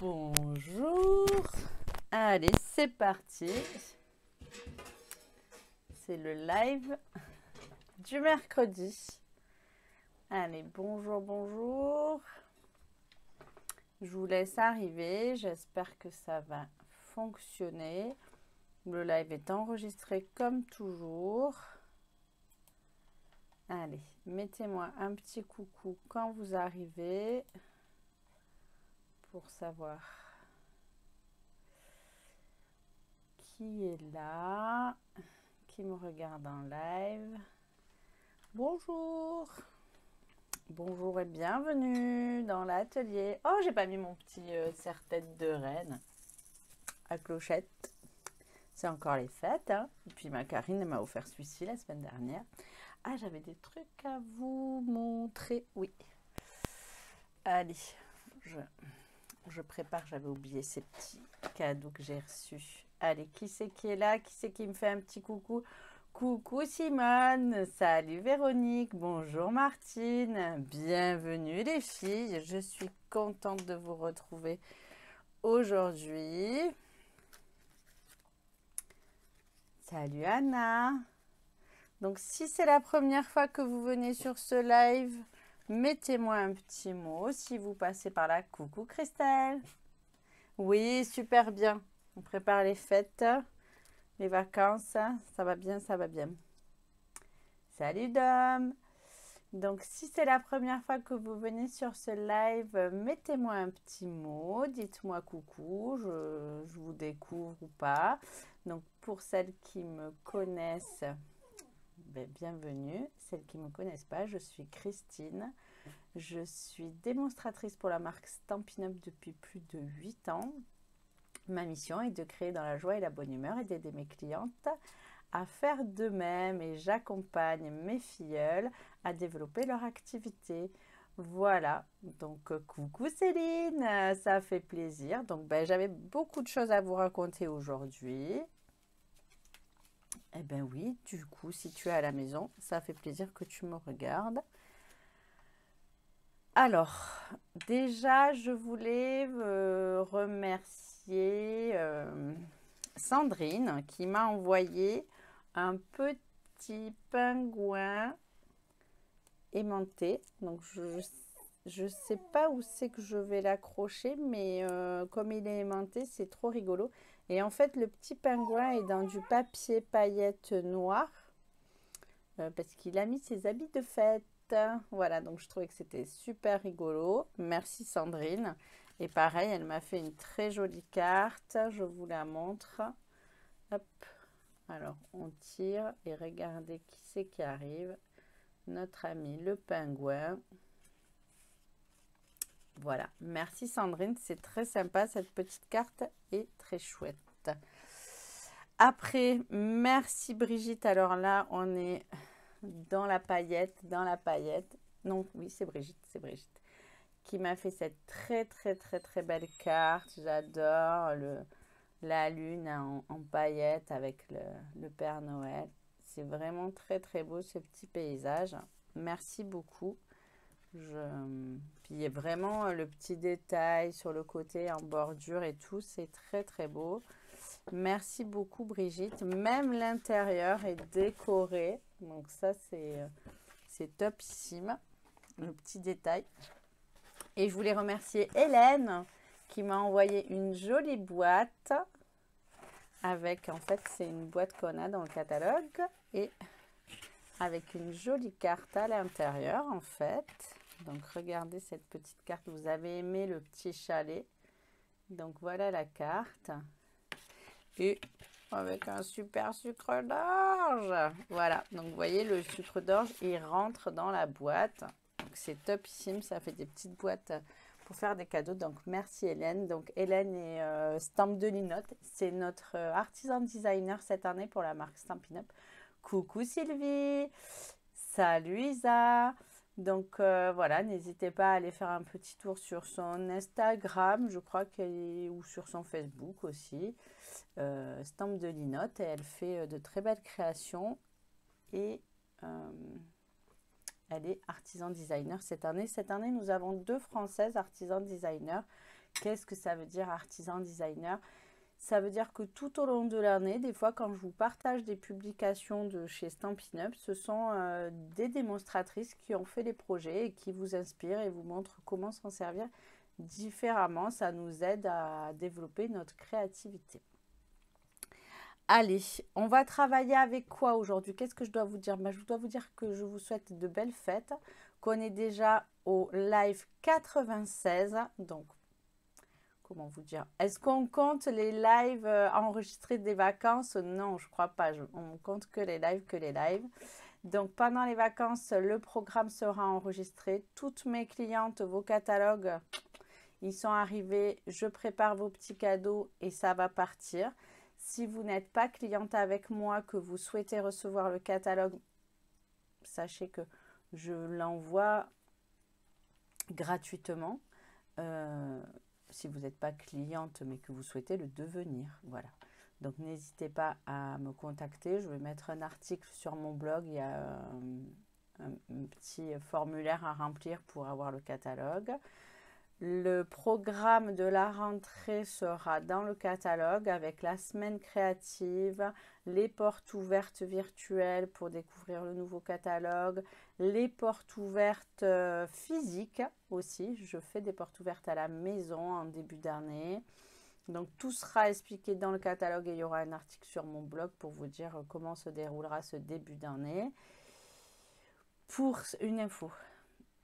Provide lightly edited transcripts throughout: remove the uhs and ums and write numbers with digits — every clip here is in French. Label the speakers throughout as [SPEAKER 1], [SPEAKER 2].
[SPEAKER 1] Bonjour. Allez, c'est parti. C'est le live du mercredi. Allez, bonjour, bonjour. Je vous laisse arriver. J'espère que ça va fonctionner. Le live est enregistré comme toujours. Allez, mettez-moi un petit coucou quand vous arrivez pour savoir qui est là, qui me regarde en live. Bonjour. Bonjour et bienvenue dans l'atelier. Oh, j'ai pas mis mon petit serre-tête de reine à clochette. C'est encore les fêtes. Hein. Et puis ma Karine m'a offert celui-ci la semaine dernière. Ah, j'avais des trucs à vous montrer. Oui. Allez, je prépare. J'avais oublié ces petits cadeaux que j'ai reçus. Allez, qui c'est qui est là? Qui c'est qui me fait un petit coucou? Coucou Simone, salut Véronique, bonjour Martine, bienvenue les filles, je suis contente de vous retrouver aujourd'hui. Salut Anna. Donc si c'est la première fois que vous venez sur ce live, mettez-moi un petit mot si vous passez par là. Coucou Christelle. Oui, super bien, on prépare les fêtes. Les vacances, ça va bien, ça va bien. Salut Dom. Donc, si c'est la première fois que vous venez sur ce live, mettez-moi un petit mot, dites-moi coucou, je vous découvre ou pas. Donc, pour celles qui me connaissent, bienvenue. Celles qui ne me connaissent pas, je suis Christine. Je suis démonstratrice pour la marque Stampin' Up depuis plus de 8 ans. Ma mission est de créer dans la joie et la bonne humeur et d'aider mes clientes à faire de même et j'accompagne mes filleules à développer leur activité. Voilà, donc coucou Céline, ça fait plaisir. Donc j'avais beaucoup de choses à vous raconter aujourd'hui. Eh bien oui, du coup, si tu es à la maison, ça fait plaisir que tu me regardes. Alors, déjà, je voulais remercier Sandrine qui m'a envoyé un petit pingouin aimanté. Donc, je sais pas où c'est que je vais l'accrocher, mais comme il est aimanté, c'est trop rigolo. Et en fait, le petit pingouin est dans du papier paillettes noir parce qu'il a mis ses habits de fête. Voilà, donc je trouvais que c'était super rigolo. Merci Sandrine. Et pareil, elle m'a fait une très jolie carte. Je vous la montre. Hop. Alors, on tire et regardez qui c'est qui arrive. Notre ami le pingouin. Voilà. Merci Sandrine. C'est très sympa. Cette petite carte est très chouette. Après, merci Brigitte. Alors là, on est dans la paillette. Non, oui, c'est Brigitte. Qui m'a fait cette très belle carte. J'adore la lune en paillettes avec le Père Noël. C'est vraiment très beau ce petit paysage. Merci beaucoup. Puis il y a vraiment le petit détail sur le côté en bordure et tout. C'est très beau. Merci beaucoup Brigitte. Même l'intérieur est décoré. Donc ça c'est topissime. Le petit détail. Et je voulais remercier Hélène qui m'a envoyé une jolie boîte avec, en fait, c'est une boîte qu'on a dans le catalogue et avec une jolie carte à l'intérieur, en fait. Donc, regardez cette petite carte. Vous avez aimé le petit chalet. Donc, voilà la carte. Et avec un super sucre d'orge. Voilà. Donc, vous voyez, le sucre d'orge, il rentre dans la boîte. C'est topissime, ça fait des petites boîtes pour faire des cadeaux. Donc merci Hélène. Donc Hélène est Stamp de Linotte. C'est notre artisan designer cette année pour la marque Stampin' Up. Coucou Sylvie. Salut Isa. Donc voilà, n'hésitez pas à aller faire un petit tour sur son Instagram, je crois ou sur son Facebook aussi. Stamp de Linotte. Et elle fait de très belles créations. Et elle est artisan designer cette année. Cette année, nous avons 2 Françaises artisan designer Qu'est-ce que ça veut dire artisan designer? Ça veut dire que tout au long de l'année, des fois quand je vous partage des publications de chez Stampin' Up, ce sont des démonstratrices qui ont fait les projets et qui vous inspirent et vous montrent comment s'en servir différemment. Ça nous aide à développer notre créativité. Allez, on va travailler avec quoi aujourd'hui? Qu'est-ce que je dois vous dire? Je dois vous dire que je vous souhaite de belles fêtes, qu'on est déjà au live 96. Donc, comment vous dire? Est-ce qu'on compte les lives enregistrés des vacances? Non, je crois pas. On compte que les lives, Donc, pendant les vacances, le programme sera enregistré. Toutes mes clientes, vos catalogues, ils sont arrivés. Je prépare vos petits cadeaux et ça va partir. Si vous n'êtes pas cliente avec moi, que vous souhaitez recevoir le catalogue, sachez que je l'envoie gratuitement. Si vous n'êtes pas cliente, mais que vous souhaitez le devenir. Voilà. Donc, n'hésitez pas à me contacter. Je vais mettre un article sur mon blog. Il y a un petit formulaire à remplir pour avoir le catalogue. Le programme de la rentrée sera dans le catalogue avec la semaine créative, les portes ouvertes virtuelles pour découvrir le nouveau catalogue, les portes ouvertes physiques aussi. Je fais des portes ouvertes à la maison en début d'année. Donc tout sera expliqué dans le catalogue et il y aura un article sur mon blog pour vous dire comment se déroulera ce début d'année. Pour une info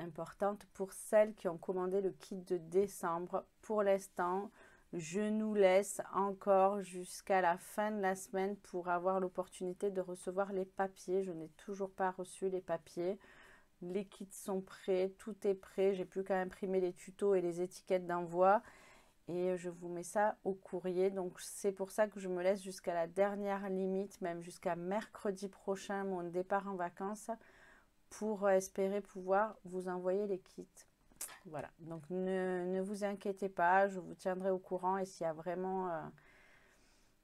[SPEAKER 1] importante pour celles qui ont commandé le kit de décembre. Pour l'instant, je nous laisse encore jusqu'à la fin de la semaine pour avoir l'opportunité de recevoir les papiers. Je n'ai toujours pas reçu les papiers. Les kits sont prêts, tout est prêt. J'ai plus qu'à imprimer les tutos et les étiquettes d'envoi. Et je vous mets ça au courrier. Donc, c'est pour ça que je me laisse jusqu'à la dernière limite, même jusqu'à mercredi prochain, mon départ en vacances, pour espérer pouvoir vous envoyer les kits. Voilà, donc ne vous inquiétez pas, je vous tiendrai au courant et s'il y a vraiment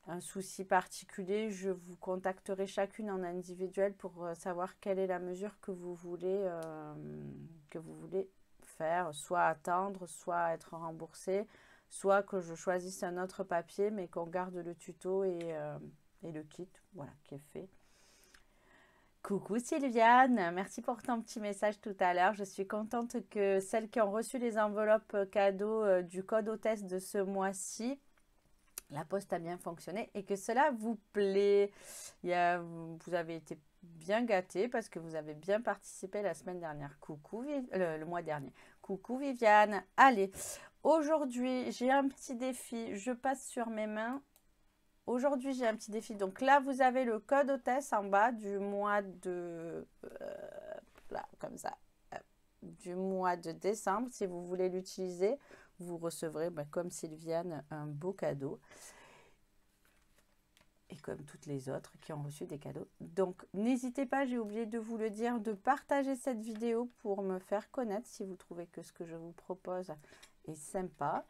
[SPEAKER 1] un souci particulier, je vous contacterai chacune en individuel pour savoir quelle est la mesure que vous voulez faire, soit attendre, soit être remboursé, soit que je choisisse un autre papier mais qu'on garde le tuto et le kit, voilà, qui est fait. Coucou Sylviane, merci pour ton petit message tout à l'heure. Je suis contente que celles qui ont reçu les enveloppes cadeaux du code hôtesse de ce mois-ci, la poste a bien fonctionné et que cela vous plaît. Vous avez été bien gâtés parce que vous avez bien participé la semaine dernière. Coucou, le mois dernier. Coucou Viviane. Allez, aujourd'hui, j'ai un petit défi. Je passe sur mes mains. Aujourd'hui, j'ai un petit défi. Donc là, vous avez le code hôtesse en bas du mois de... là, comme ça. Du mois de décembre. Si vous voulez l'utiliser, vous recevrez, comme Sylviane, un beau cadeau. Et comme toutes les autres qui ont reçu des cadeaux. Donc, n'hésitez pas, j'ai oublié de vous le dire, de partager cette vidéo pour me faire connaître si vous trouvez que ce que je vous propose est sympa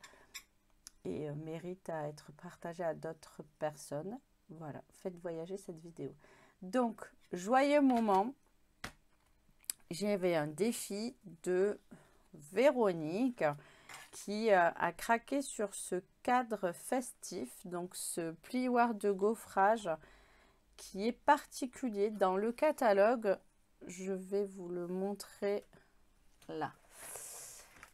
[SPEAKER 1] et mérite à être partagé à d'autres personnes. Voilà, faites voyager cette vidéo. Donc, joyeux moment. J'avais un défi de Véronique qui a craqué sur ce cadre festif, donc ce plioir de gaufrage qui est particulier dans le catalogue. Je vais vous le montrer là.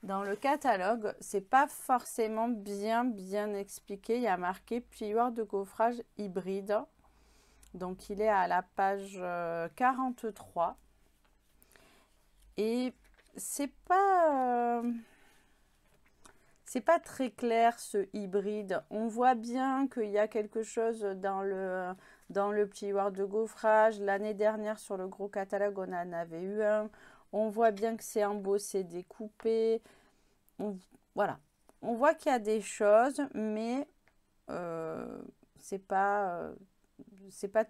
[SPEAKER 1] Dans le catalogue, c'est pas forcément bien expliqué. Il y a marqué plioir de gaufrage hybride. Donc, il est à la page 43. Et c'est pas très clair ce hybride. On voit bien qu'il y a quelque chose dans le plioir de gaufrage. L'année dernière, sur le gros catalogue, on en avait eu un. On voit bien que c'est embossé, découpé. Voilà. On voit qu'il y a des choses, mais c'est pas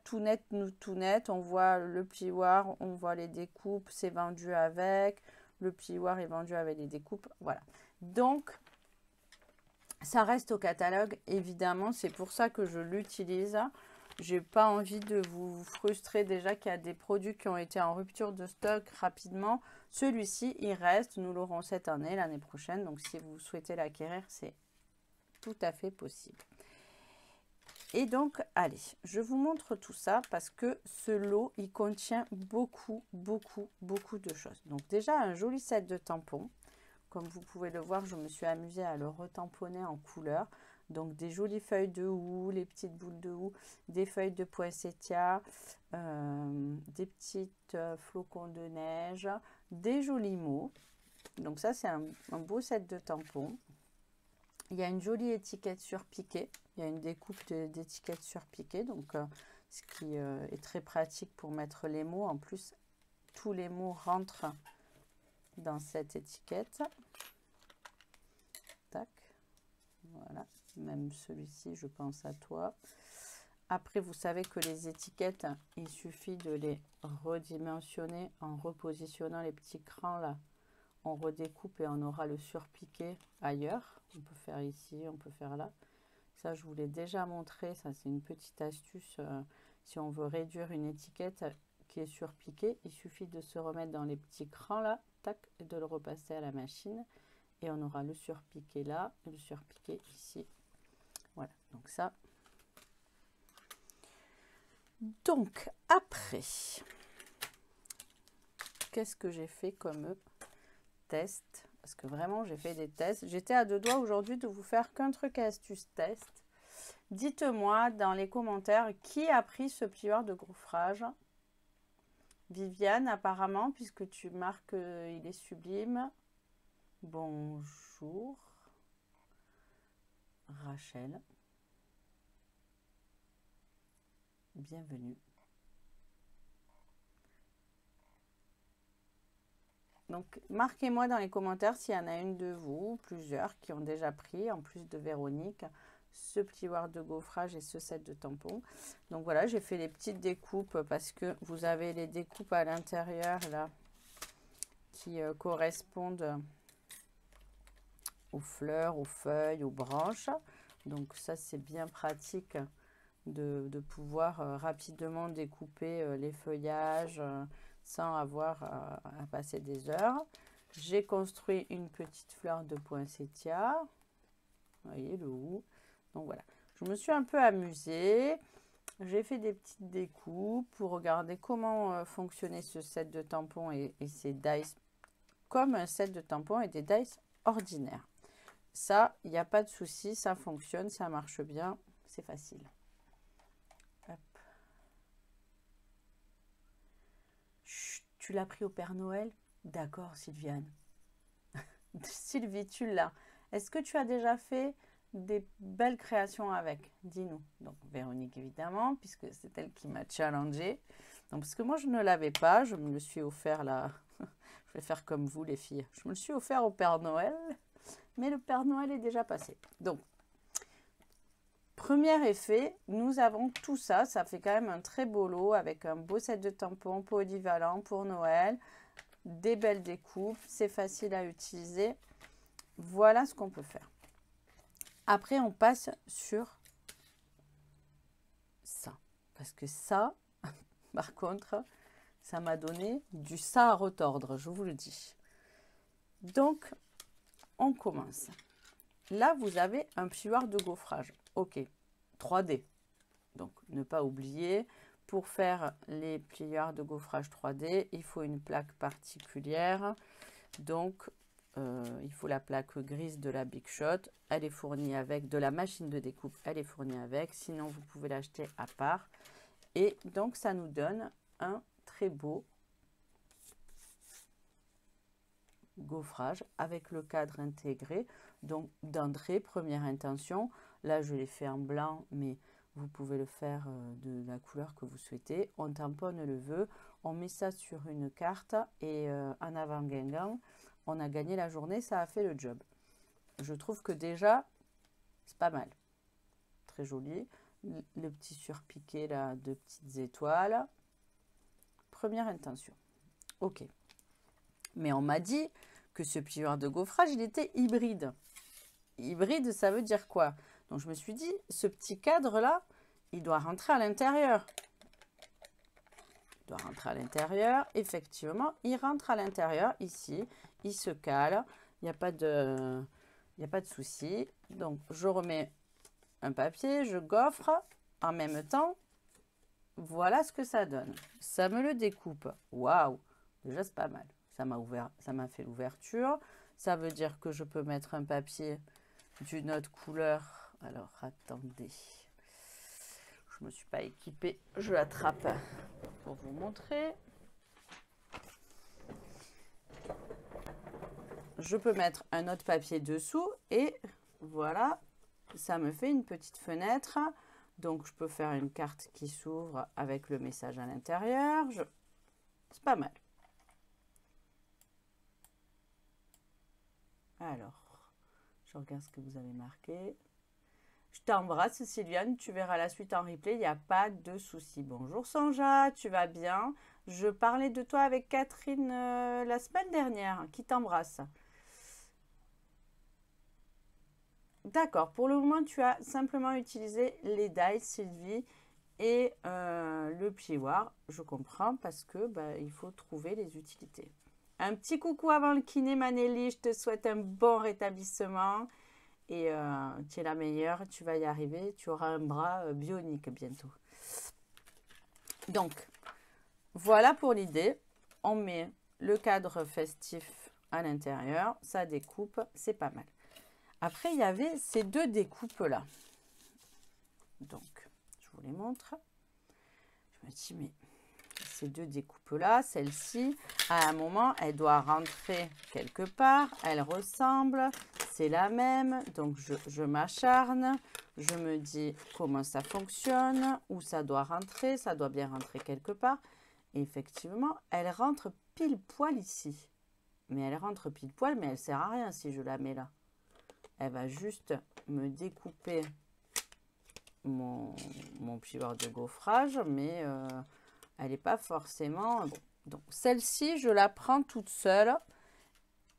[SPEAKER 1] tout net. On voit le plioir, on voit les découpes, c'est vendu avec. Le plioir est vendu avec les découpes. Voilà. Donc, ça reste au catalogue, évidemment. C'est pour ça que je l'utilise. J'ai pas envie de vous frustrer déjà qu'il y a des produits qui ont été en rupture de stock rapidement. Celui-ci, il reste. Nous l'aurons cette année, l'année prochaine. Donc, si vous souhaitez l'acquérir, c'est tout à fait possible. Et donc, allez, je vous montre tout ça parce que ce lot, il contient beaucoup de choses. Donc, déjà, un joli set de tampons. Comme vous pouvez le voir, je me suis amusée à le retamponner en couleur. Donc, des jolies feuilles de houx, les petites boules de houx, des feuilles de poinsettia, des petites flocons de neige, des jolis mots. Donc, ça, c'est un beau set de tampons. Il y a une jolie étiquette surpiquée. Il y a une découpe d'étiquettes surpiquées, donc ce qui est très pratique pour mettre les mots. En plus, tous les mots rentrent dans cette étiquette. Tac. Voilà. Même celui-ci, je pense à toi. Après, vous savez que les étiquettes, il suffit de les redimensionner en repositionnant les petits crans là. On redécoupe et on aura le surpiqué ailleurs. On peut faire ici, on peut faire là. Ça, je vous l'ai déjà montré. Ça, c'est une petite astuce. Si on veut réduire une étiquette qui est surpiquée, il suffit de se remettre dans les petits crans là, tac, et de le repasser à la machine. Et on aura le surpiqué là, et le surpiqué ici. Voilà, donc ça. Donc, après, qu'est-ce que j'ai fait comme test? Parce que vraiment, j'ai fait des tests. J'étais à deux doigts aujourd'hui de vous faire qu'un truc astuce test. Dites-moi dans les commentaires qui a pris ce plieur de gaufrage. Viviane, apparemment, puisque tu marques il est sublime. Bonjour. Rachel. Bienvenue. Donc, marquez-moi dans les commentaires s'il y en a une de vous, plusieurs, qui ont déjà pris, en plus de Véronique, ce plioir de gaufrage et ce set de tampons. Donc voilà, j'ai fait les petites découpes parce que vous avez les découpes à l'intérieur là qui correspondent aux fleurs, aux feuilles, aux branches. Donc ça, c'est bien pratique de pouvoir rapidement découper les feuillages sans avoir à passer des heures. J'ai construit une petite fleur de poinsettia. Vous voyez le houx. Donc voilà, je me suis un peu amusée. J'ai fait des petites découpes pour regarder comment fonctionnait ce set de tampons et ces dice comme un set de tampons et des dice ordinaires. Ça, il n'y a pas de souci, ça fonctionne, ça marche bien, c'est facile. Hop. Chut, tu l'as pris au Père Noël? D'accord, Sylviane. Sylvie, tu l'as. Est-ce que tu as déjà fait des belles créations avec? Dis-nous. Donc, Véronique, évidemment, puisque c'est elle qui m'a challengée. Donc, parce que moi, je ne l'avais pas. Je me le suis offert là. Je vais faire comme vous, les filles. Je me le suis offert au Père Noël. Mais le Père Noël est déjà passé. Donc, premier effet, nous avons tout ça. Ça fait quand même un très beau lot avec un beau set de tampons polyvalent pour Noël. Des belles découpes. C'est facile à utiliser. Voilà ce qu'on peut faire. Après, on passe sur ça. Parce que ça, par contre, ça m'a donné du ça à retordre, je vous le dis. Donc, on commence. Là, vous avez un plioir de gaufrage. Ok, 3D. Donc, ne pas oublier, pour faire les plioirs de gaufrage 3D, il faut une plaque particulière. Donc, il faut la plaque grise de la Big Shot. Elle est fournie avec de la machine de découpe. Elle est fournie avec. Sinon, vous pouvez l'acheter à part. Et donc, ça nous donne un très beau gaufrage avec le cadre intégré. Donc, d'entrée, première intention. Là, je l'ai fait en blanc, mais vous pouvez le faire de la couleur que vous souhaitez. On tamponne le vœu. On met ça sur une carte et en avant Guingamp. On a gagné la journée, ça a fait le job. Je trouve que déjà, c'est pas mal. Très joli. Le petit surpiqué là, de petites étoiles. Première intention. Ok. Mais on m'a dit que ce plioir de gaufrage, il était hybride. Hybride, ça veut dire quoi? Donc je me suis dit, ce petit cadre là, il doit rentrer à l'intérieur. Il doit rentrer à l'intérieur. Effectivement, il rentre à l'intérieur ici. Il se cale. Il n'y a pas de, souci. Donc, je remets un papier, je gaufre en même temps. Voilà ce que ça donne. Ça me le découpe. Waouh! Déjà, c'est pas mal. Ça m'a fait l'ouverture. Ça veut dire que je peux mettre un papier d'une autre couleur. Alors, attendez. Je ne me suis pas équipée. Je l'attrape pour vous montrer. Je peux mettre un autre papier dessous et voilà, ça me fait une petite fenêtre. Donc, je peux faire une carte qui s'ouvre avec le message à l'intérieur. C'est pas mal. Alors, je regarde ce que vous avez marqué. Je t'embrasse, Sylviane. Tu verras la suite en replay. Il n'y a pas de souci. Bonjour, Sanja. Tu vas bien? Je parlais de toi avec Catherine la semaine dernière, qui t'embrasse. D'accord. Pour le moment, tu as simplement utilisé les dies, Sylvie, et le plioir. Je comprends parce que il faut trouver les utilités. Un petit coucou avant le kiné, Manelli. Je te souhaite un bon rétablissement. Et tu es la meilleure, tu vas y arriver. Tu auras un bras bionique bientôt. Donc, voilà pour l'idée. On met le cadre festif à l'intérieur. Ça découpe, c'est pas mal. Après, il y avait ces deux découpes-là. Donc, je vous les montre. Je me dis, mais ces deux découpes-là, celle-ci, à un moment, elle doit rentrer quelque part. Elle ressemble, c'est la même. Donc, je m'acharne. Je me dis comment ça fonctionne, où ça doit rentrer. Ça doit bien rentrer quelque part. Et effectivement, elle rentre pile poil ici. Mais elle rentre pile poil, mais elle ne sert à rien si je la mets là. Elle va juste me découper mon plioir de gaufrage, mais elle n'est pas forcément... Bon. Donc, celle-ci, je la prends toute seule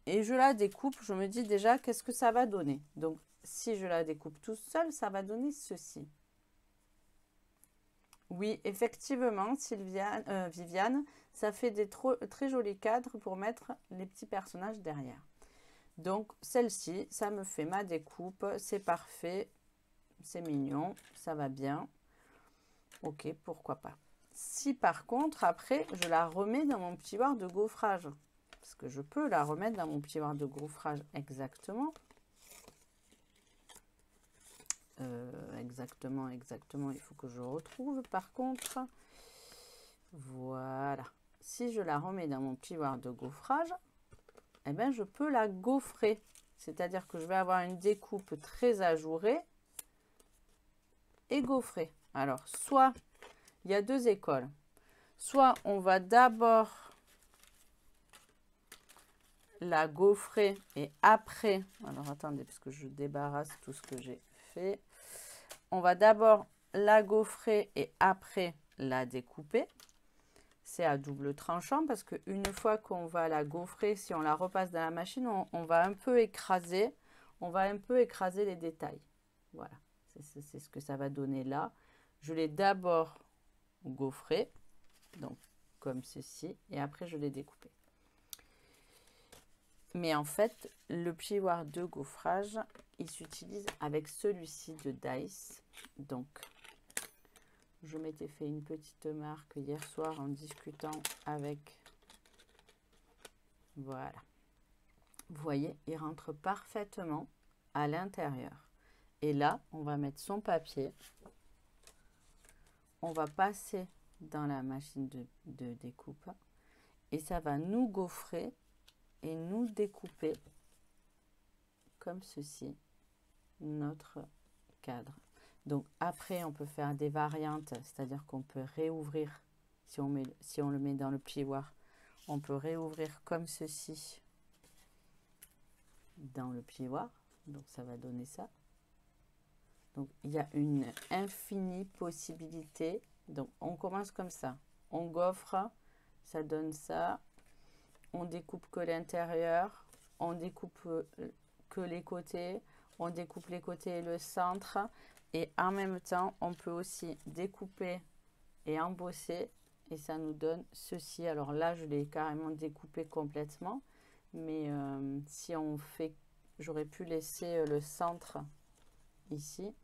[SPEAKER 1] et je la découpe. Je me dis déjà, qu'est-ce que ça va donner? Donc, si je la découpe toute seule, ça va donner ceci. Oui, effectivement, Viviane, ça fait des très jolis cadres pour mettre les petits personnages derrière. Donc, celle-ci, ça me fait ma découpe. C'est parfait. C'est mignon. Ça va bien. Ok, pourquoi pas. Si par contre, après, je la remets dans mon plioir de gaufrage. Parce que je peux la remettre dans mon plioir de gaufrage exactement. Exactement. Il faut que je retrouve par contre. Voilà. Si je la remets dans mon plioir de gaufrage, eh bien, je peux la gaufrer. C'est-à-dire que je vais avoir une découpe très ajourée et gaufrée. Alors, soit, il y a deux écoles. Soit on va d'abord la gaufrer et après... Alors, attendez, parce que je débarrasse tout ce que j'ai fait. On va d'abord la gaufrer et après la découper. C'est à double tranchant parce qu'une fois qu'on va la gaufrer, si on la repasse dans la machine, on va un peu écraser. On va un peu écraser les détails. Voilà, c'est ce que ça va donner là. Je l'ai d'abord gaufré, donc comme ceci, et après je l'ai découpé. Mais en fait, le plioir de gaufrage, il s'utilise avec celui-ci de Dice. Donc, je m'étais fait une petite marque hier soir en discutant avec... Voilà. Vous voyez, il rentre parfaitement à l'intérieur. Et là, on va mettre son papier. On va passer dans la machine de découpe. Et ça va nous gaufrer et nous découper comme ceci notre cadre. Donc après, on peut faire des variantes, c'est-à-dire qu'on peut réouvrir, si on le met dans le plioir, on peut réouvrir comme ceci dans le plioir. Donc ça va donner ça. Donc il y a une infinie possibilité. Donc on commence comme ça. On gaufre, ça donne ça. On découpe que l'intérieur, on découpe que les côtés, on découpe les côtés et le centre. Et en même temps, on peut aussi découper et embosser. Et ça nous donne ceci. Alors là, je l'ai carrément découpé complètement. Mais si on fait, j'aurais pu laisser le centre ici.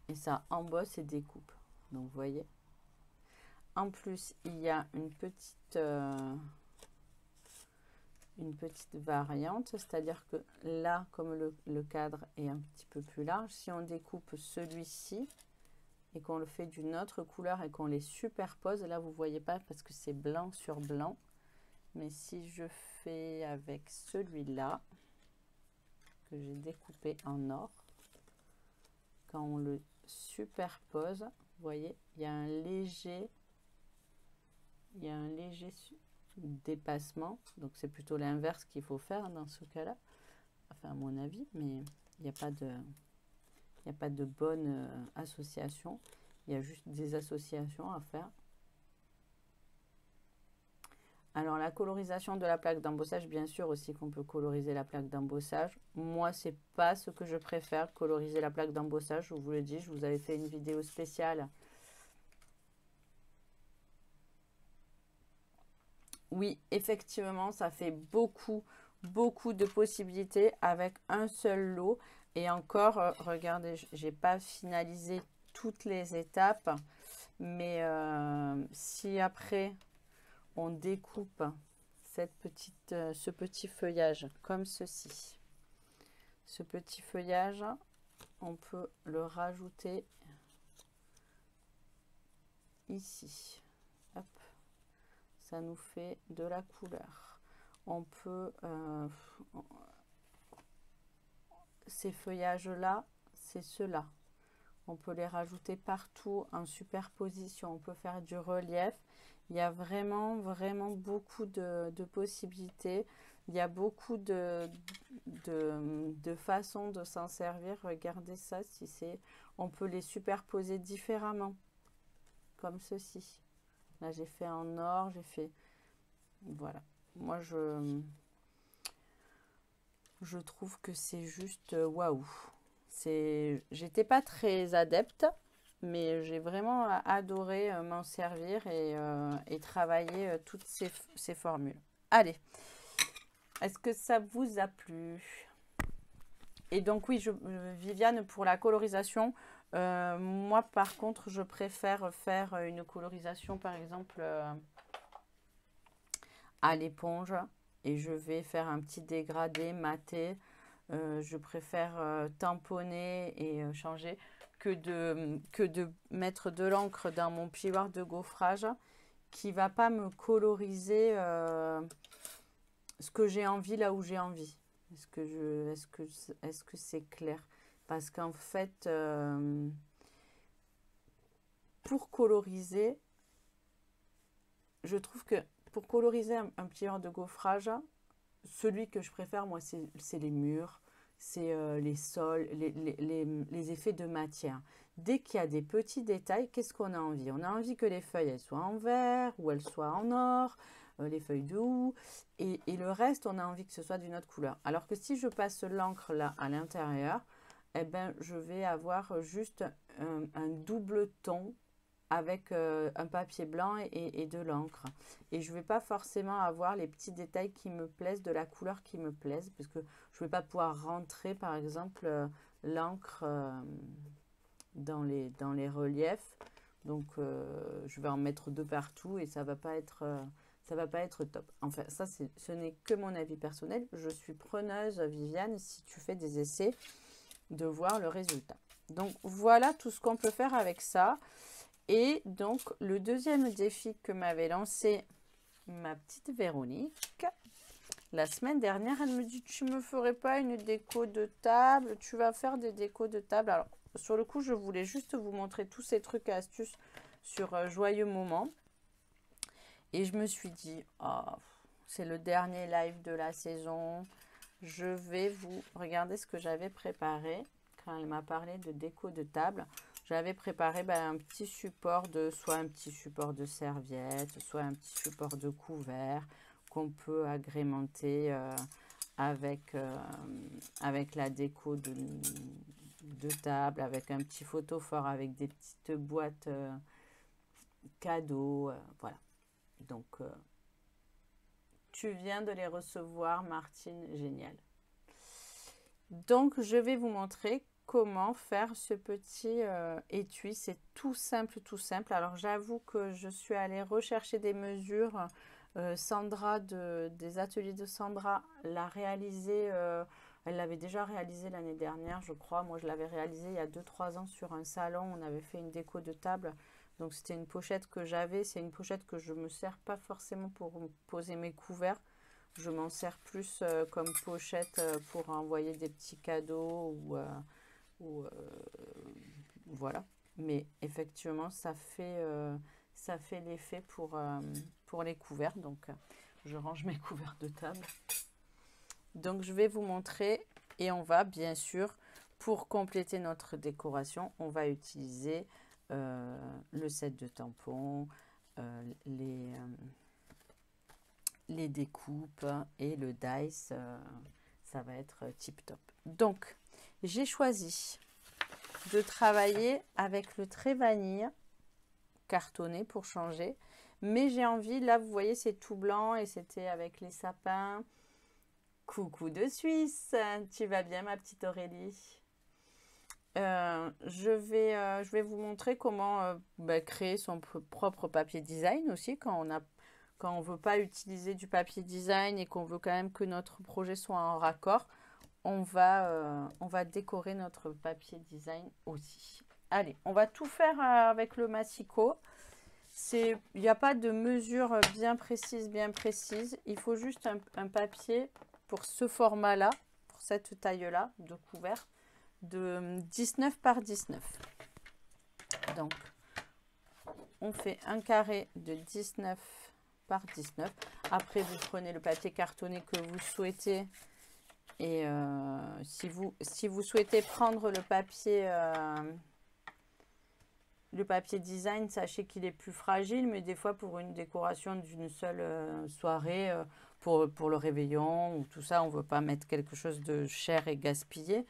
[SPEAKER 1] Et ça embosse et découpe. Donc, vous voyez. En plus, il y a une petite variante. C'est-à-dire que là, comme le cadre est un petit peu plus large, si on découpe celui-ci et qu'on le fait d'une autre couleur et qu'on les superpose, là, vous ne voyez pas parce que c'est blanc sur blanc. Mais si je fais avec celui-là, que j'ai découpé en or, quand on le superpose, vous voyez, il y a un léger dépassement. Donc, c'est plutôt l'inverse qu'il faut faire dans ce cas-là. Enfin, à mon avis, mais il n'y a pas de bonne association. Il y a juste des associations à faire. Alors, la colorisation de la plaque d'embossage, bien sûr aussi qu'on peut coloriser la plaque d'embossage. Moi, c'est pas ce que je préfère, coloriser la plaque d'embossage. Je vous le dis, je vous avais fait une vidéo spéciale. Oui, effectivement, ça fait beaucoup de possibilités avec un seul lot. Et encore, regardez, j'ai pas finalisé toutes les étapes. Mais si après... on découpe ce petit feuillage comme ceci. Ce petit feuillage, on peut le rajouter ici. Hop. Ça nous fait de la couleur. On peut... ces feuillages-là, c'est ceux-là. On peut les rajouter partout en superposition. On peut faire du relief. Il y a vraiment beaucoup de possibilités. Il y a beaucoup de façons de s'en servir. Regardez ça, on peut les superposer différemment, comme ceci. Là, j'ai fait en or, j'ai fait... Voilà. Moi, je trouve que c'est juste waouh. J'étais pas très adepte, mais j'ai vraiment adoré m'en servir et travailler toutes ces formules. Allez, est-ce que ça vous a plu? Et donc oui, Viviane, pour la colorisation, moi par contre, je préfère faire une colorisation par exemple à l'éponge et je vais faire un petit dégradé maté. Je préfère tamponner et changer que de mettre de l'encre dans mon plioir de gaufrage qui va pas me coloriser ce que j'ai envie là où j'ai envie. Est-ce que c'est clair? Parce qu'en fait, pour coloriser, je trouve que pour coloriser un plioir de gaufrage, celui que je préfère, moi, c'est les murs, c'est les sols, les effets de matière. Dès qu'il y a des petits détails, qu'est-ce qu'on a envie? On a envie que les feuilles elles soient en vert ou elles soient en or, les feuilles de houx. Et le reste, on a envie que ce soit d'une autre couleur. Alors que si je passe l'encre là à l'intérieur, eh ben, je vais avoir juste un double ton avec un papier blanc et de l'encre. Et je ne vais pas forcément avoir les petits détails qui me plaisent, de la couleur qui me plaise, parce que je ne vais pas pouvoir rentrer, par exemple, l'encre dans les reliefs. Donc, je vais en mettre de partout et ça va pas être top. Enfin, ça, ce n'est que mon avis personnel. Je suis preneuse, Viviane, si tu fais des essais, de voir le résultat. Donc, voilà tout ce qu'on peut faire avec ça. Et donc, le deuxième défi que m'avait lancé ma petite Véronique, la semaine dernière, elle me dit, tu me ferais pas une déco de table? Tu vas faire des décos de table. Alors, sur le coup, je voulais juste vous montrer tous ces trucs et astuces sur Joyeux Moment. Et je me suis dit, oh, c'est le dernier live de la saison. Je vais vous regarder ce que j'avais préparé quand elle m'a parlé de déco de table. J'avais préparé un petit support soit un petit support de serviette, soit un petit support de couvert qu'on peut agrémenter avec, avec la déco de table, avec un petit photophore, avec des petites boîtes cadeaux. Voilà. Donc, tu viens de les recevoir, Martine. Génial. Donc, je vais vous montrer comment faire ce petit étui. C'est tout simple, tout simple. Alors, j'avoue que je suis allée rechercher des mesures. Sandra des ateliers de Sandra l'a réalisé, elle l'avait déjà réalisé l'année dernière, je crois. Moi, je l'avais réalisé il y a 2-3 ans sur un salon. On avait fait une déco de table. Donc, c'était une pochette que j'avais. C'est une pochette que je ne me sers pas forcément pour poser mes couverts. Je m'en sers plus comme pochette pour envoyer des petits cadeaux ou voilà. Mais effectivement, ça fait l'effet pour les couverts. Donc, je range mes couverts de table. Donc, je vais vous montrer et on va bien sûr, pour compléter notre décoration, on va utiliser le set de tampons, les découpes et le dice. Ça va être tip top. Donc, j'ai choisi de travailler avec le trait vanille cartonné pour changer. Mais j'ai envie, là vous voyez c'est tout blanc et c'était avec les sapins. Coucou de Suisse, tu vas bien ma petite Aurélie? Je vais vous montrer comment créer son propre papier design aussi quand on veut pas utiliser du papier design et qu'on veut quand même que notre projet soit en raccord. On va décorer notre papier design aussi. Allez, on va tout faire avec le massicot. Il n'y a pas de mesure bien précise. Il faut juste un papier pour ce format-là, pour cette taille-là de couvert, de 19 par 19. Donc, on fait un carré de 19 par 19. Après, vous prenez le papier cartonné que vous souhaitez. Et si vous souhaitez prendre le papier design, sachez qu'il est plus fragile, mais des fois pour une décoration d'une seule soirée, pour le réveillon ou tout ça, on ne veut pas mettre quelque chose de cher et gaspillé.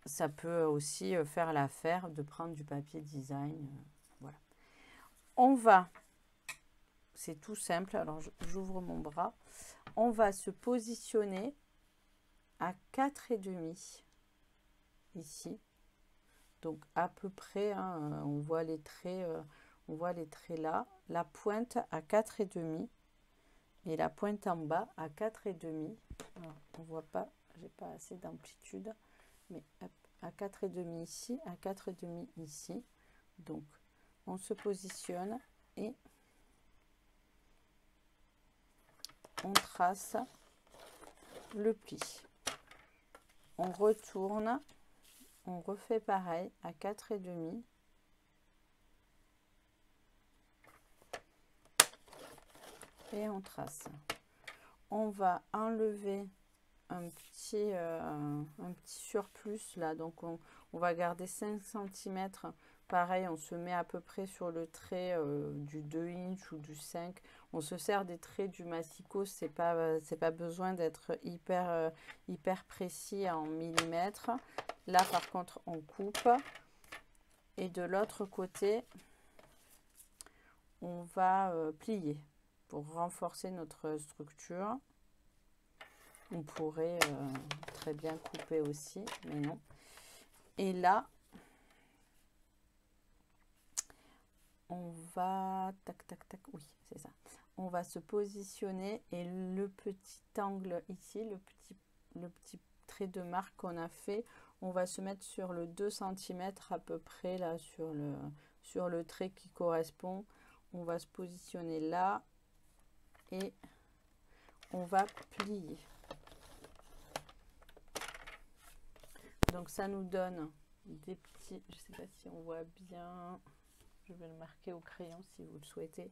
[SPEAKER 1] Ça peut aussi faire l'affaire de prendre du papier design. Voilà. C'est tout simple, alors j'ouvre mon bras. On va se positionner à 4,5 ici. Donc à peu près, hein, on voit les traits là. La pointe à 4,5 et la pointe en bas à 4,5. On voit pas, j'ai pas assez d'amplitude, mais hop, à 4,5 ici, à 4,5 ici. Donc on se positionne et on trace le pli. On retourne. On refait pareil à 4,5. Et on trace. On va enlever un petit surplus là. Donc on va garder 5 cm. Pareil, on se met à peu près sur le trait du 2 inch ou du 5. On se sert des traits du massicot. C'est pas besoin d'être hyper précis en millimètres. Là, par contre, on coupe. Et de l'autre côté, on va plier pour renforcer notre structure. On pourrait très bien couper aussi, mais non. Et là, on va... Tac, tac, tac. Oui, c'est ça. On va se positionner et le petit angle ici, le petit trait de marque qu'on a fait, on va se mettre sur le 2 cm à peu près, là, sur le trait qui correspond. On va se positionner là et on va plier. Donc, ça nous donne des petits... Je ne sais pas si on voit bien. Je vais le marquer au crayon si vous le souhaitez.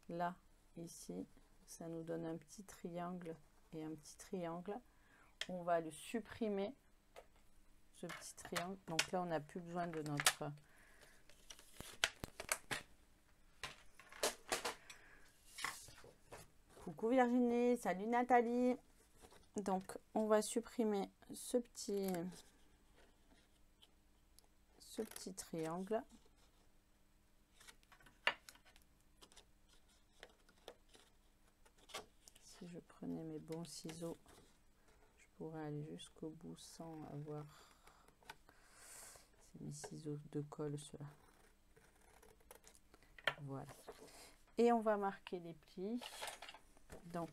[SPEAKER 1] Là, ici, ça nous donne un petit triangle et un petit triangle. On va le supprimer, ce petit triangle. Donc là, on n'a plus besoin de notre... Coucou Virginie, salut Nathalie. Donc, on va supprimer ce petit triangle. Si je prenais mes bons ciseaux, je pourrais aller jusqu'au bout sans avoir... C'est mes ciseaux de colle, ceux-là. Voilà. Et on va marquer les plis. Donc,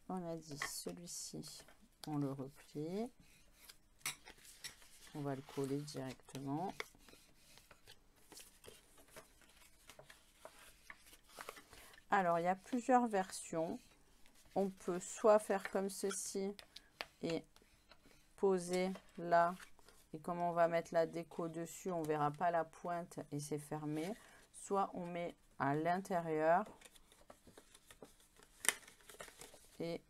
[SPEAKER 1] on a dit celui-ci, on le replie. On va le coller directement. Alors, il y a plusieurs versions. On peut soit faire comme ceci et poser là. Et comme on va mettre la déco dessus, on ne verra pas la pointe et c'est fermé. Soit on met à l'intérieur et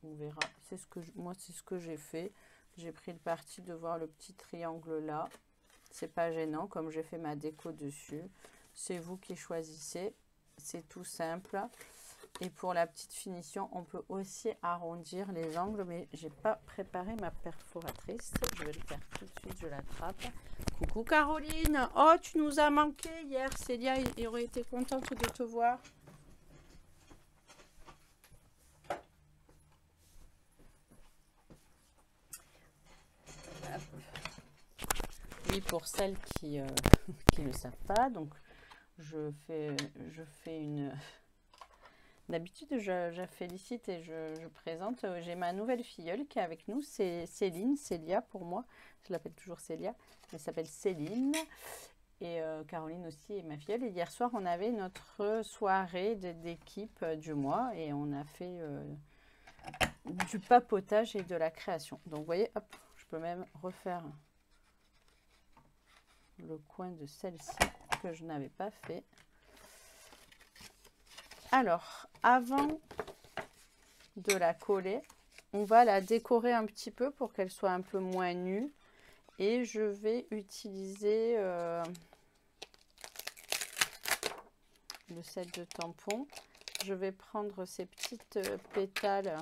[SPEAKER 1] on verra. C'est ce que moi, c'est ce que j'ai fait. J'ai pris le parti de voir le petit triangle là. C'est pas gênant, comme j'ai fait ma déco dessus. C'est vous qui choisissez. C'est tout simple. Et pour la petite finition, on peut aussi arrondir les angles, mais j'ai pas préparé ma perforatrice. Je vais le faire tout de suite, je l'attrape. Coucou Caroline. Oh, tu nous as manqué hier. Célia aurait été contente de te voir. Oui, pour celles qui ne savent pas, donc je fais une... D'habitude, je félicite et je présente. J'ai ma nouvelle filleule qui est avec nous, c'est Céline, Célia pour moi. Je l'appelle toujours Célia. Elle s'appelle Céline. Et Caroline aussi est ma filleule. Et hier soir, on avait notre soirée d'équipe du mois et on a fait du papotage et de la création. Donc, vous voyez, hop, je peux même refaire le coin de celle-ci que je n'avais pas fait. Alors, avant de la coller, on va la décorer un petit peu pour qu'elle soit un peu moins nue. Et je vais utiliser le set de tampons. Je vais prendre ces petites pétales.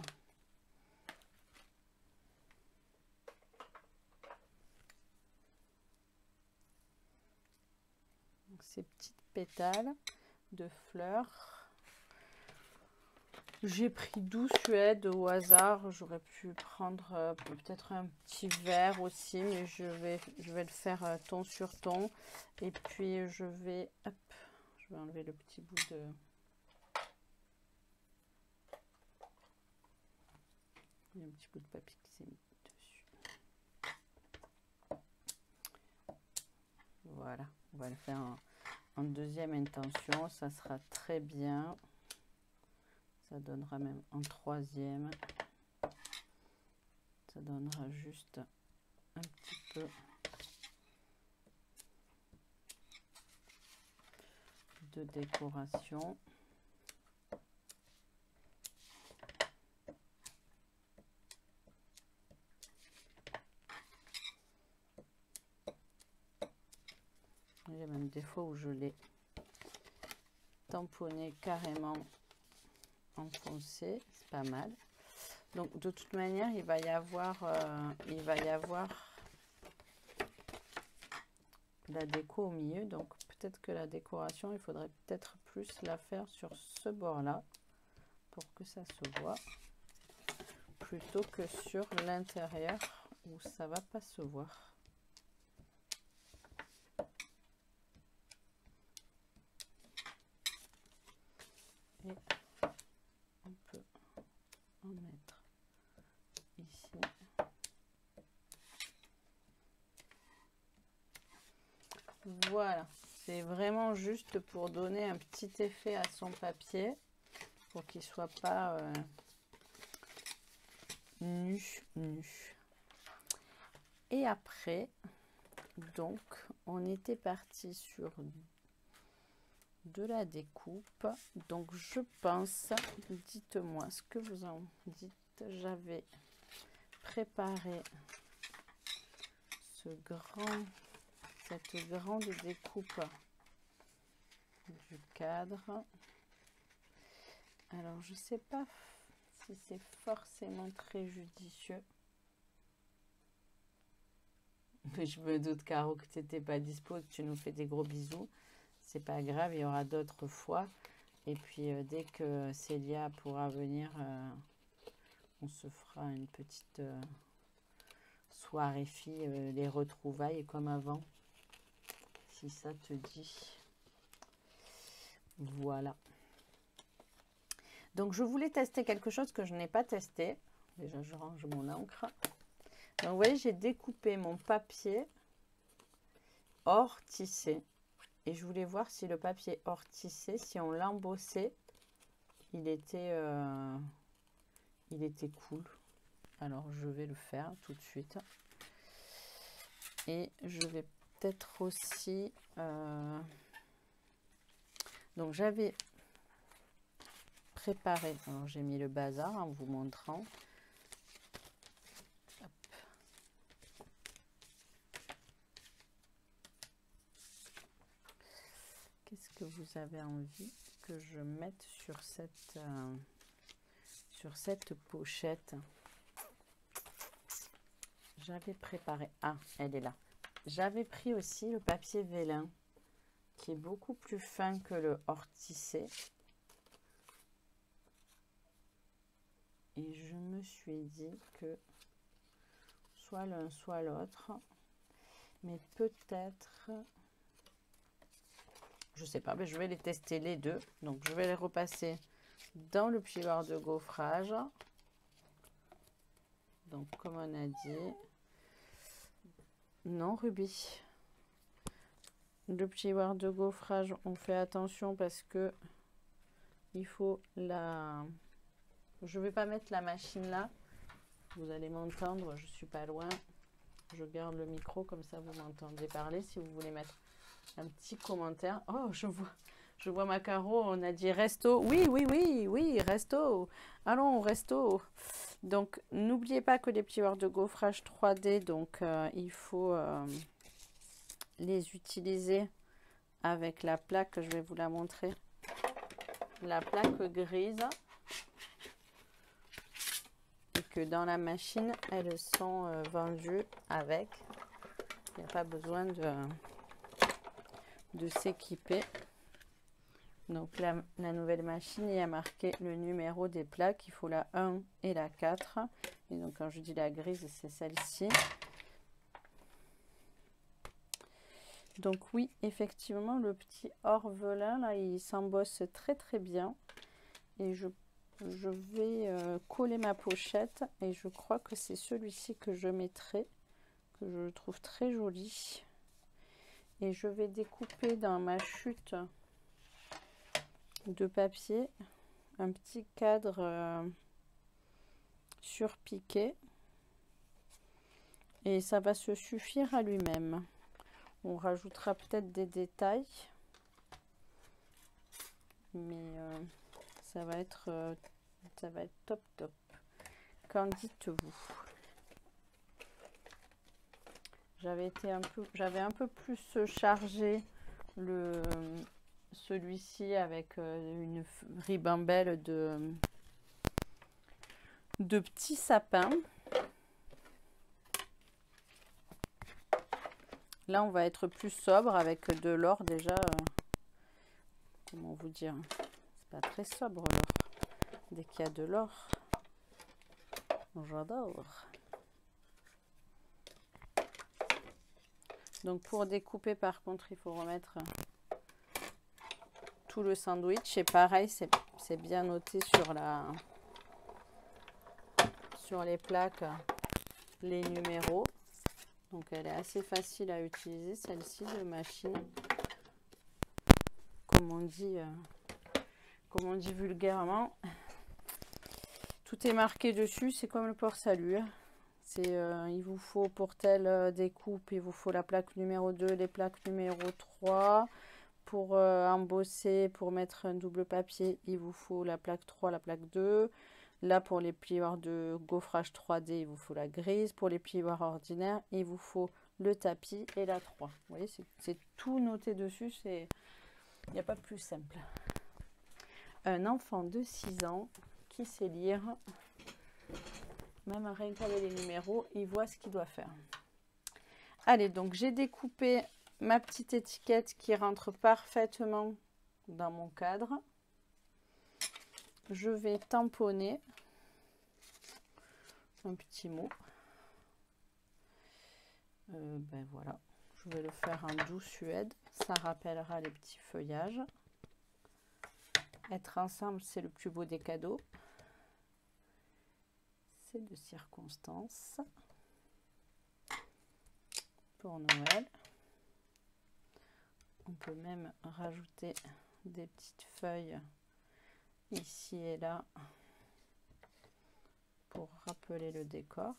[SPEAKER 1] Ces petites pétales de fleurs. J'ai pris 12 suèdes au hasard. J'aurais pu prendre peut-être un petit vert aussi, mais je vais le faire ton sur ton. Et puis je vais enlever le petit bout de... Il y a un petit bout de papier qui s'est mis dessus. Voilà, on va le faire en deuxième intention. Ça sera très bien. Ça donnera même en troisième. Ça donnera juste un petit peu de décoration. Il y a même des fois où je l'ai tamponné carrément enfoncé, c'est pas mal. Donc de toute manière, il va y avoir la déco au milieu. Donc peut-être que la décoration, il faudrait peut-être plus la faire sur ce bord-là pour que ça se voit, plutôt que sur l'intérieur où ça va pas se voir. Et on peut en mettre ici. Voilà, c'est vraiment juste pour donner un petit effet à son papier, pour qu'il soit pas nu. Et après, donc, on était parti sur de la découpe. Donc, je pense, dites-moi ce que vous en dites. J'avais préparé cette grande découpe du cadre. Alors, je sais pas si c'est forcément très judicieux. Mais je me doute, Caro, que tu n'étais pas dispo, que tu nous fais des gros bisous. C'est pas grave, il y aura d'autres fois. Et puis, dès que Célia pourra venir, on se fera une petite soirée filles, les retrouvailles comme avant. Si ça te dit. Voilà. Donc, je voulais tester quelque chose que je n'ai pas testé. Déjà, je range mon encre. Donc, vous voyez, j'ai découpé mon papier hors tissé. Et je voulais voir si le papier hors tissé, si on l'embossait, il était cool. Alors, je vais le faire tout de suite. Et je vais peut-être aussi... Donc, j'avais préparé... Alors, j'ai mis le bazar en vous montrant. Qu'est-ce que vous avez envie que je mette sur cette pochette? J'avais préparé... Ah, elle est là. J'avais pris aussi le papier vélin, qui est beaucoup plus fin que le hors tissé. Et je me suis dit que soit l'un, soit l'autre. Mais peut-être... Je sais pas, mais je vais les tester les deux. Donc, je vais les repasser dans le plioir de gaufrage. Donc, comme on a dit... Non, Ruby. Le plioir de gaufrage, on fait attention parce que il faut la... Je vais pas mettre la machine là. Vous allez m'entendre, je suis pas loin. Je garde le micro, comme ça vous m'entendez parler. Si vous voulez mettre un petit commentaire. Oh, je vois ma Caro, on a dit resto. Oui, resto. Allons, resto. Donc, n'oubliez pas que les plioirs de gaufrage 3D, donc il faut les utiliser avec la plaque, je vais vous la montrer. La plaque grise. Et que dans la machine, elles sont vendues avec. Il n'y a pas besoin de s'équiper. Donc la nouvelle machine, il y a marqué le numéro des plaques. Il faut la 1 et la 4. Et donc quand je dis la grise, c'est celle-ci. Donc oui, effectivement, le petit orvelin, là, il s'embosse très très bien. Et je vais coller ma pochette. Et je crois que c'est celui-ci que je mettrai, que je trouve très joli. Et je vais découper dans ma chute de papier un petit cadre surpiqué. Et ça va se suffire à lui-même. On rajoutera peut-être des détails. Mais ça va être top top. Qu'en dites-vous? J'avais un peu plus chargé celui-ci avec une ribambelle de petits sapins. Là, on va être plus sobre avec de l'or déjà. Comment vous dire? C'est pas très sobre l'or. Dès qu'il y a de l'or, j'adore. Donc pour découper, par contre, il faut remettre tout le sandwich. Et pareil, c'est bien noté sur les plaques, les numéros. Donc elle est assez facile à utiliser, celle-ci de machine. Comme on dit vulgairement, tout est marqué dessus. C'est comme le port-salut. Il vous faut pour telle découpe, il vous faut la plaque numéro 2, les plaques numéro 3. Pour embosser, pour mettre un double papier, il vous faut la plaque 3, la plaque 2. Là, pour les plioirs de gaufrage 3D, il vous faut la grise. Pour les plioirs ordinaires, il vous faut le tapis et la 3. Vous voyez, c'est tout noté dessus. Il n'y a pas plus simple. Un enfant de 6 ans qui sait lire, même rien qu'avec les numéros, il voit ce qu'il doit faire. Allez, donc j'ai découpé ma petite étiquette qui rentre parfaitement dans mon cadre. Je vais tamponner un petit mot. Ben voilà, je vais le faire en doux suède. Ça rappellera les petits feuillages. Être ensemble, c'est le plus beau des cadeaux. C'est de circonstance pour Noël. On peut même rajouter des petites feuilles ici et là pour rappeler le décor.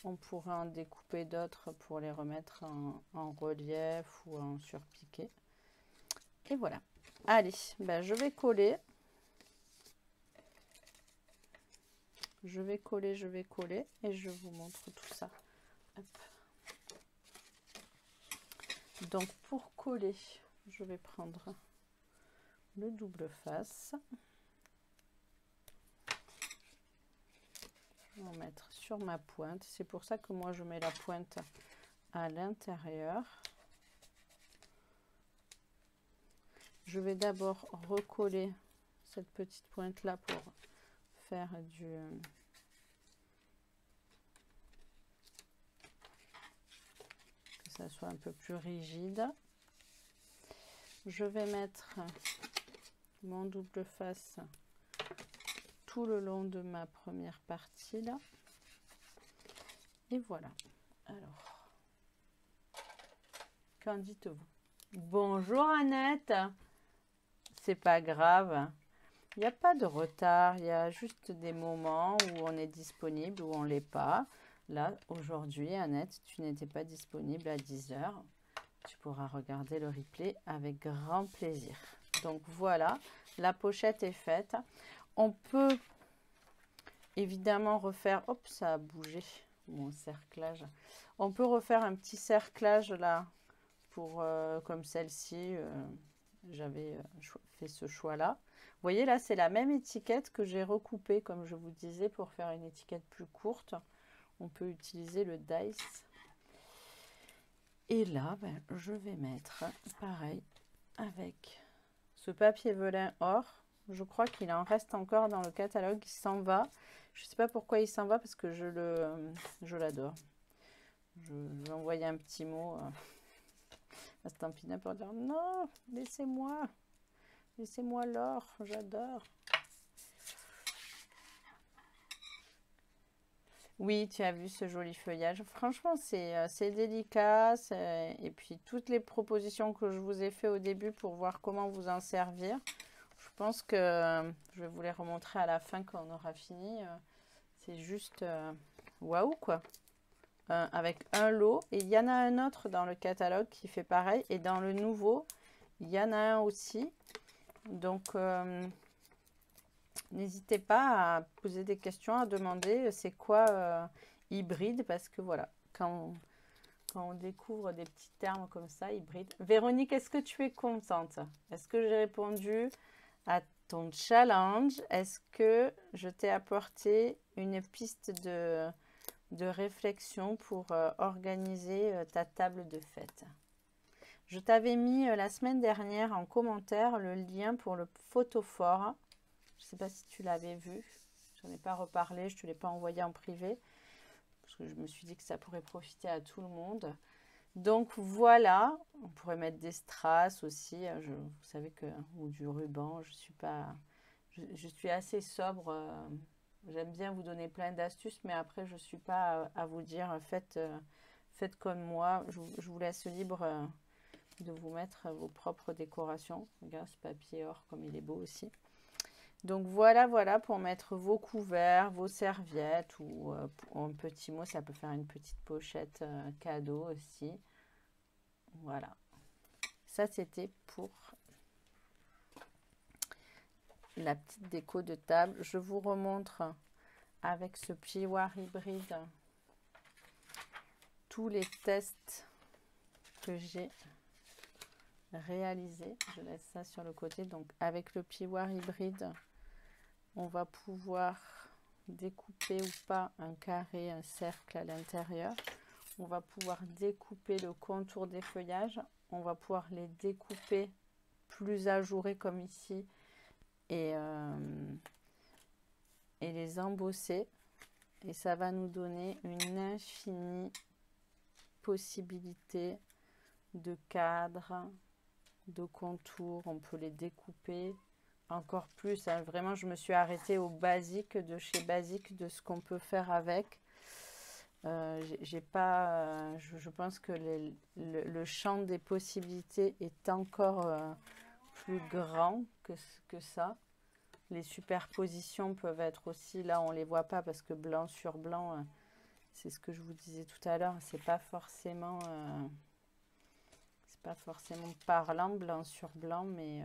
[SPEAKER 1] On pourrait en découper d'autres pour les remettre en relief ou en surpiqué. Et voilà. Allez, ben je vais coller. Je vais coller et je vous montre tout ça. Hop. Donc pour coller, je vais prendre le double face. Je vais en mettre sur ma pointe. C'est pour ça que moi je mets la pointe à l'intérieur. Je vais d'abord recoller cette petite pointe là pour faire que ça soit un peu plus rigide. Je vais mettre mon double face tout le long de ma première partie là. Et voilà. Alors, qu'en dites-vous? Bonjour Annette. C'est pas grave. Il n'y a pas de retard, il y a juste des moments où on est disponible, où on ne l'est pas. Là, aujourd'hui, Annette, tu n'étais pas disponible à 10 h. Tu pourras regarder le replay avec grand plaisir. Donc voilà, la pochette est faite. On peut évidemment refaire... Hop, ça a bougé, mon cerclage. On peut refaire un petit cerclage là, pour comme celle-ci. J'avais fait ce choix-là. Vous voyez, là, c'est la même étiquette que j'ai recoupée, comme je vous disais, pour faire une étiquette plus courte. On peut utiliser le dice. Et là, ben, je vais mettre, pareil, avec ce papier velin or. Je crois qu'il en reste encore dans le catalogue. Il s'en va. Je ne sais pas pourquoi il s'en va, parce que je l'adore. Je vais envoyer un petit mot à Stampina pour dire « Non, laissez-moi. Laissez-moi l'or, j'adore. » Oui, tu as vu ce joli feuillage. Franchement, c'est délicat. Et puis, toutes les propositions que je vous ai fait au début pour voir comment vous en servir, je pense que je vais vous les remontrer à la fin quand on aura fini. C'est juste waouh, quoi. Avec un lot. Et il y en a un autre dans le catalogue qui fait pareil. Et dans le nouveau, il y en a un aussi. Donc, n'hésitez pas à poser des questions, à demander c'est quoi hybride, parce que voilà, quand on découvre des petits termes comme ça, hybride. Véronique, est-ce que tu es contente? Est-ce que j'ai répondu à ton challenge? Est-ce que je t'ai apporté une piste de réflexion pour organiser ta table de fête? Je t'avais mis la semaine dernière en commentaire le lien pour le photophore. Je ne sais pas si tu l'avais vu. Je n'en ai pas reparlé, je ne te l'ai pas envoyé en privé. Parce que je me suis dit que ça pourrait profiter à tout le monde. Donc voilà, on pourrait mettre des strass aussi. Vous savez que, ou du ruban, je suis pas... Je suis assez sobre. J'aime bien vous donner plein d'astuces, mais après, je ne suis pas à vous dire faites comme moi. Je vous laisse libre de vous mettre vos propres décorations. Regarde ce papier or, comme il est beau aussi. Donc voilà pour mettre vos couverts, vos serviettes ou un petit mot. Ça peut faire une petite pochette cadeau aussi. Voilà. Ça, c'était pour la petite déco de table. Je vous remontre avec ce plioir hybride tous les tests que j'ai réalisé. Je laisse ça sur le côté. Donc avec le plioir hybride, on va pouvoir découper ou pas un carré, un cercle à l'intérieur. On va pouvoir découper le contour des feuillages. On va pouvoir les découper plus ajourés comme ici et les embosser. Et ça va nous donner une infinie possibilité de cadres, de contours. On peut les découper encore plus. Hein. Vraiment, je me suis arrêtée au basique de chez Basique de ce qu'on peut faire avec. J'ai pas, je pense que le champ des possibilités est encore plus grand que ça. Les superpositions peuvent être aussi, là on les voit pas parce que blanc sur blanc, c'est ce que je vous disais tout à l'heure, c'est pas forcément parlant blanc sur blanc, mais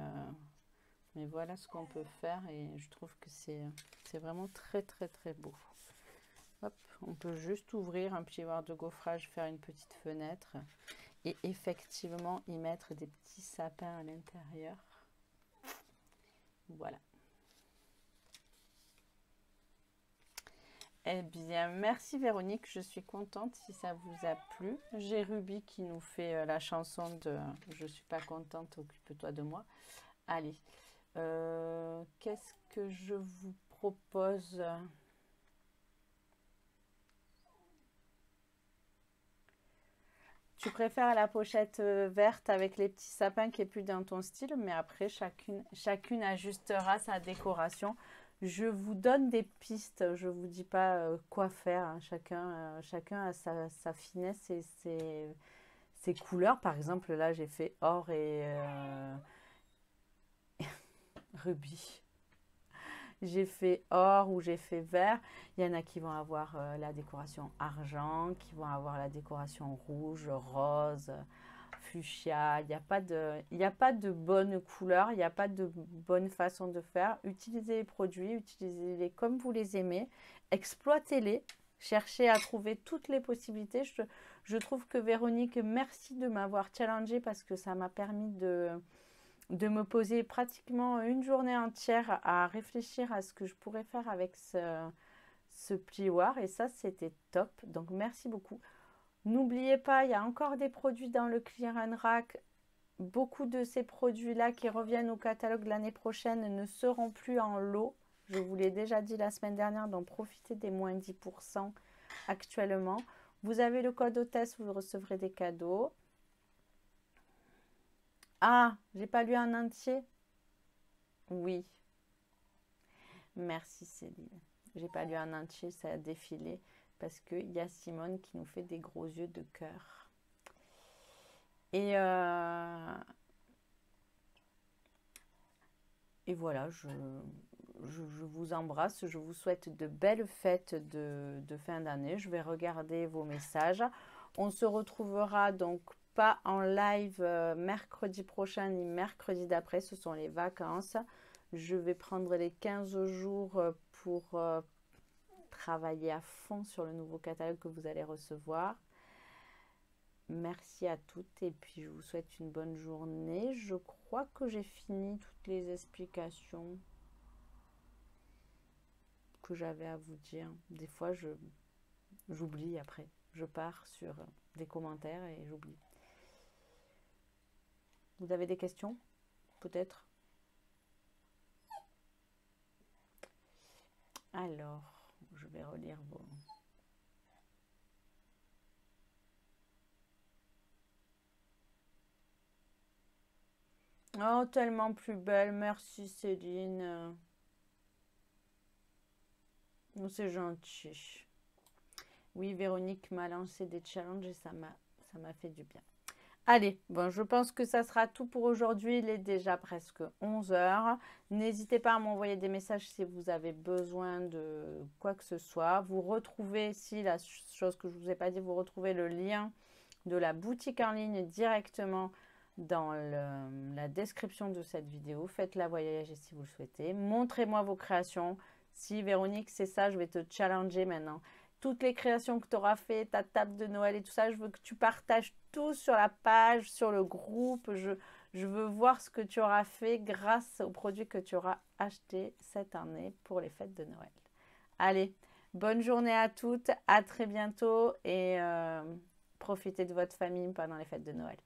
[SPEAKER 1] voilà ce qu'on peut faire et je trouve que c'est vraiment très très très beau. Hop, on peut juste ouvrir un plioir de gaufrage, faire une petite fenêtre et effectivement y mettre des petits sapins à l'intérieur. Voilà. Eh bien, merci Véronique, je suis contente si ça vous a plu. J'ai Ruby qui nous fait la chanson de « Je suis pas contente, occupe-toi de moi ». Allez, qu'est-ce que je vous propose ? Tu préfères la pochette verte avec les petits sapins qui est plus dans ton style, mais après chacune ajustera sa décoration. Je vous donne des pistes, je ne vous dis pas quoi faire. Hein. Chacun a sa finesse et ses couleurs. Par exemple, là, j'ai fait or et rubis. J'ai fait or ou j'ai fait vert. Il y en a qui vont avoir la décoration argent, qui vont avoir la décoration rouge, rose, fuchsia. Il n'y a pas de bonne couleur, il n'y a pas de bonne façon de faire. Utilisez les produits, utilisez-les comme vous les aimez, exploitez-les, cherchez à trouver toutes les possibilités. Je trouve que Véronique, merci de m'avoir challengée parce que ça m'a permis de me poser pratiquement une journée entière à réfléchir à ce que je pourrais faire avec ce plioir. Et ça, c'était top. Donc, merci beaucoup. N'oubliez pas, il y a encore des produits dans le Clear and Rack. Beaucoup de ces produits-là qui reviennent au catalogue l'année prochaine ne seront plus en lot. Je vous l'ai déjà dit la semaine dernière, donc profitez des moins 10% actuellement. Vous avez le code hôtesse, vous recevrez des cadeaux. Ah, j'ai pas lu en entier. Oui. Merci Céline. J'ai pas lu en entier, ça a défilé parce qu'il y a Simone qui nous fait des gros yeux de cœur. Et voilà, je vous embrasse. Je vous souhaite de belles fêtes de fin d'année. Je vais regarder vos messages. On se retrouvera donc pas en live mercredi prochain ni mercredi d'après, ce sont les vacances. Je vais prendre les 15 jours pour travailler à fond sur le nouveau catalogue que vous allez recevoir. Merci à toutes et puis je vous souhaite une bonne journée. Je crois que j'ai fini toutes les explications que j'avais à vous dire. Des fois, j'oublie après. Je pars sur des commentaires et j'oublie. Vous avez des questions? Peut-être? Alors, je vais relire vos... Oh, tellement plus belle. Merci Céline. Oh, c'est gentil. Oui, Véronique m'a lancé des challenges et ça m'a fait du bien. Allez, bon, je pense que ça sera tout pour aujourd'hui. Il est déjà presque 11 h. N'hésitez pas à m'envoyer des messages si vous avez besoin de quoi que ce soit. Vous retrouvez, si la chose que je ne vous ai pas dit, vous retrouvez le lien de la boutique en ligne directement dans la description de cette vidéo. Faites-la voyager si vous le souhaitez. Montrez-moi vos créations. Si Véronique, c'est ça, je vais te challenger maintenant. Toutes les créations que tu auras fait, ta table de Noël et tout ça, je veux que tu partages tout sur la page, sur le groupe. Je veux voir ce que tu auras fait grâce aux produits que tu auras achetés cette année pour les fêtes de Noël. Allez, bonne journée à toutes, à très bientôt et profitez de votre famille pendant les fêtes de Noël.